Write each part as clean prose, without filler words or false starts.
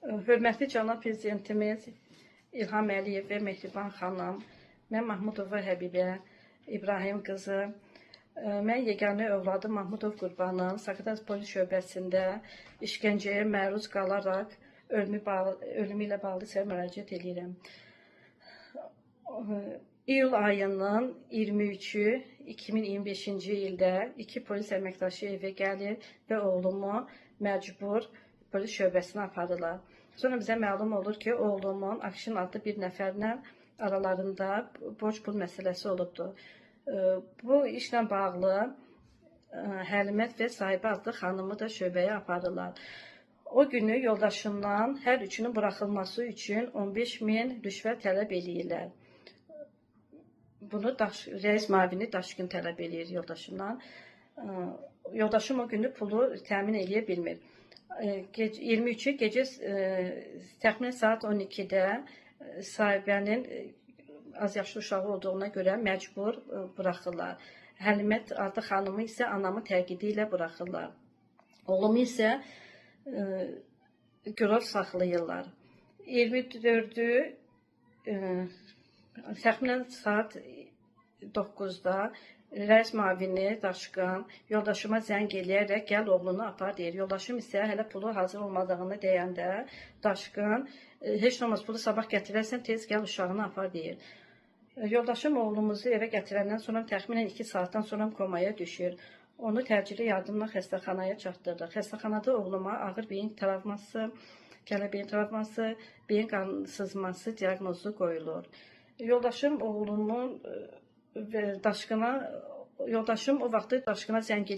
Hörmətli cənab prezidentimiz İlham Əliyev və Mehriban xanım, mən Mahmudova Həbibə İbrahim qızı, mən yeganə övladı Mahmudov Qurbanın Zaqatala polis şöbəsində işgəncəyə məruz qalaraq ölümü ilə bağlı sizə müraciət edirəm. İyul ayının 23-ü 2025-ci ildə 2 polis əməkdaşı evə gəlir və oğlumu məcbur polis şöbəsinə aparırlar. Sonra bizə məlum olur ki, oğlumun Akşin adlı bir nəfərlə aralarında borc pul məsələsi olubdur. Bu işlə bağlı Həlimət və Sahibə adlı xanımı da şöbəyə aparırlar. O günü yoldaşından hər üçünün buraxılması üçün 15.000 rüşvət tələb eləyirlər. Bunu rəis müavini Daşkın tələb eləyir yoldaşından. Yoldaşım o günü pulu təmin eləyə bilmir. 23-ü gecə təxminən saat 12-də sahibənin az yaşlı uşağı olduğuna görə məcbur buraxırlar. Həlimət adlı xanımı isə anamın təqidi ilə buraxırlar. Oğlumu isə girov saxlayırlar. 24-ü təxminən saat 9-da rəis müavini Daşkın yoldaşıma zəng eləyərək gəl oğlunu apar deyir. Yoldaşım isə hələ pulu hazır olmadığını deyəndə Daşkın heç nə olmaz, pulu sabah gətirərsən, tez gəl uşağını apar deyir. Yoldaşım oğlumuzu evə gətirəndən sonra təxminən 2 saatdan sonra komaya düşür. Onu təcili yardımla xəstəxanaya çatdırdı. Xəstəxanada oğluma ağır beyin travması, kələbeyin travması, beyin qan sızması diaqnozu qoyulur. Yoldaşım oğlumun Yoldaşım o vaxtı Daşkına zəng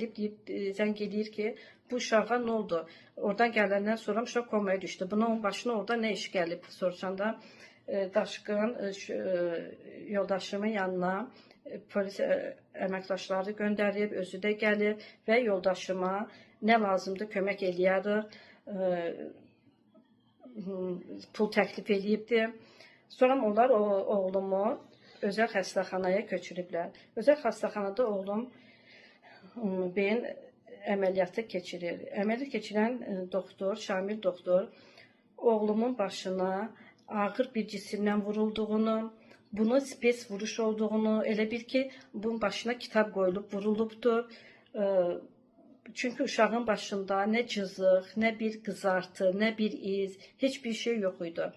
eləyir ki, bu uşağa nə oldu? Oradan gələndən sonra uşaq komaya düşdü. Bunun başına orada nə iş gəlib soruşanda Daşkın yoldaşımın yanına polis əməkdaşları göndərib, özü də gəlib və yoldaşıma nə lazımdır kömək eləyərik, pul təklif eləyibdir. Sonra onlar oğlumu özəl xəstəxanaya köçürüblər. Özəl xəstəxanada oğlum beyin əməliyyatı keçirir. Əməliyyat keçirən doktor, Şamil doktor, oğlumun başına ağır bir cisimlə vurulduğunu, bunun spes vuruş olduğunu, elə bil ki, bunun başına kitab qoyulub, vurulubdur. Çünki uşağın başında nə cızıq, nə bir qızartı, nə bir iz, heç bir şey yox idi.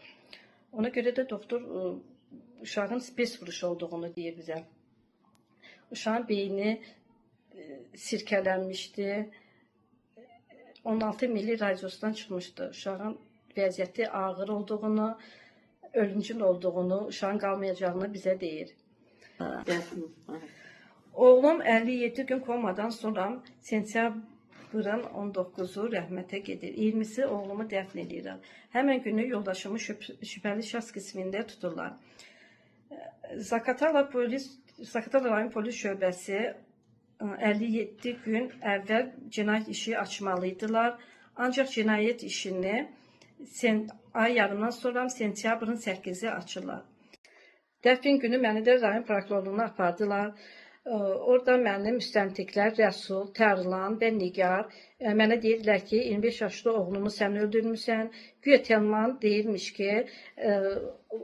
Ona görə də doktor uşağın spes vuruş olduğunu deyir bizə. Uşağın beyni sirkələnmişdi. 16 milli radiosdan çıxmışdı. Uşağın vəziyyəti ağır olduğunu, ölümcül olduğunu, uşağın qalmayacağını bizə deyir. Oğlum 57 gün komadan sonra sentyabrın 19-u rəhmətə gedir. 20-si oğlumu dəfn edirlər. Həmən günü yoldaşımı şübhəli şəxs qismində tuturlar. Zaqatala rayon polis şöbəsi 57 gün əvvəl cinayət işi açmalıydılar. Ancaq cinayət işini ay yarımdan sonra sentyabrın 8-i açırlar. Dəfn günü məni də rayon prokurorluğuna apardılar. Orada mənim müstəntiqlər Rəsul, Tərlan və Nigar mənə deyirlər ki, 25 yaşlı oğlumu sən öldürmüsən. Güya Telman deyirmiş ki,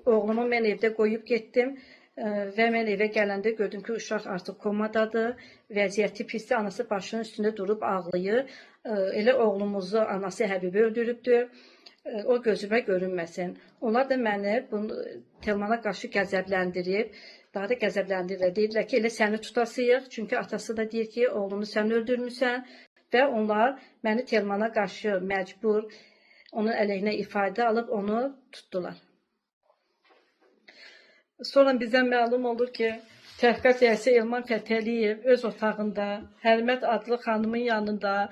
oğlumu mən evdə qoyub getdim və mən evə gələndə gördüm ki, uşaq artıq komadadır, vəziyyəti pisdir, anası başının üstündə durub ağlayır. Elə oğlumuzu anası Həbibə öldürübdür, o gözümə görünməsin. Onlar da məni Telmana qarşı qəzəbləndirib, daha da qəzəbləndirirlər. Deyirlər ki, elə səni tutasıyıq, çünki atası da deyir ki, oğlunu sən öldürmüsən və onlar məni Telmana qarşı məcbur, onun əleyhinə ifadə alıb onu tutdular. Sonra bizə məlum olur ki, təhqiqat rəisi Elman Fətəliyev öz otağında Həlimət adlı xanımın yanında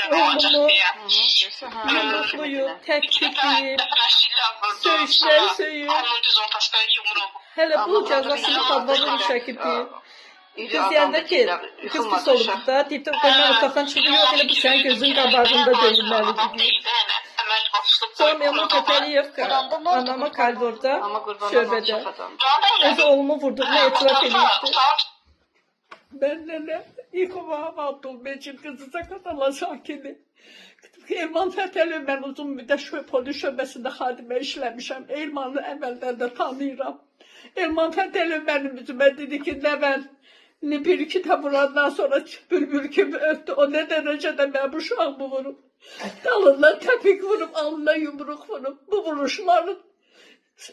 oğlumu yoxluyub, təkbirləyib, söyüşlər söyüb, hələ bu cəzasını adlanır çəkibdir. Qız deyəndə ki, qız pis olub da, deyib də mən otaqdan çıxdı, yox, elə bu sənin gözün qabağında dönülməlidir. Sonra Elman Fətəliyev anama koridorda, şöbədə, öz oğlumu vurduğunu etiraf edibdir. Ben nene İlk Abdülmecid kızı Zaqatala sakini. Elman Fətəli mən uzun müddət polis şöbəsində xadimə işləmişəm. Elmanı əvvəldən də tanıyıram. Elman Fətəli mənim üzümə dedi ki, nəvən bir iki də vurandan sonra bülbül kimi öptü. O ne dərəcədə mən bu uşağımı vurub. Dalından təpik vurub, alnına yumruq vurub. Bu vuruşların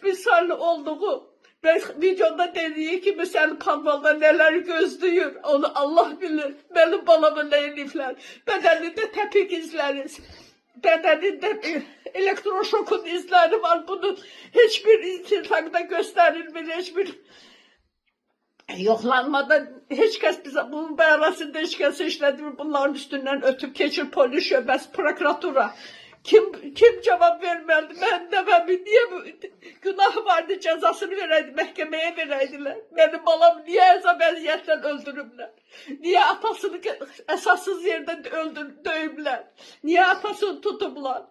misalli olduğu ve videoda dediği gibi sen kanvalda neler gözlüyor. Onu Allah bilir. Benim balamın ne elifler. Bedeninde tepik izleriz. Bedeninde elektroşokun izleri var. Bunun hiçbir intihakta gösterilmir. Hiçbir yoklanmada hiç kes bize bunun arasında hiç kes işledi. Bunların üstünden ötüp geçir polis şöbesi, prokuratura. Kim cevap vermedi? Ben de niye günahı vardı cezasını vereydi, mahkemeye vereydiler. Benim balam niye ezabeliyetten öldürürler? Niye atasını esassız yerde dövürler? Niye atasını tuturlar?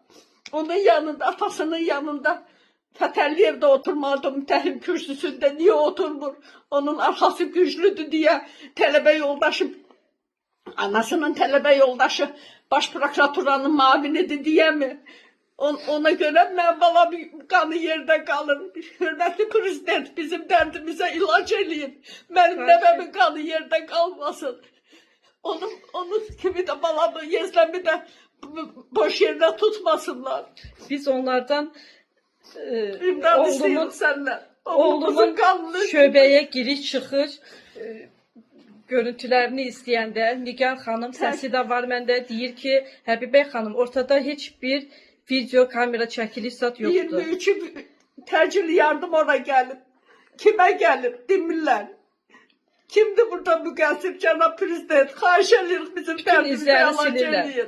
Onun yanında, atasının yanında Fətəli evdə oturmadı mütəhim kürsüsündə. Niye oturmur? Onun arkası güçlüdür diye tələbə yoldaşı, anasının tələbə yoldaşı baş prokuraturanın mavinidir diye mi? Ona göre mən balam kanı yerde kalır. Hürmetli prezident bizim derdimize ilaç eləyin. Benim nəvəmin kanı yerde kalmasın. Onun kimi de balamı, Yezləmi de boş yerine tutmasınlar. Biz onlardan oğlumun şöbeye giriş çıkış görüntülerini isteyende Nigar Hanım sesi de var məndə, deyir ki Həbibə xanım ortada hiçbir video kamera çəkiliş zat yoktu. 23 təcil yardım ona gelip kime gelip demirler. Kimdi burada müqəssir cənab prezident? Xahiş edirik bizim dərdimizi əlac eləyin.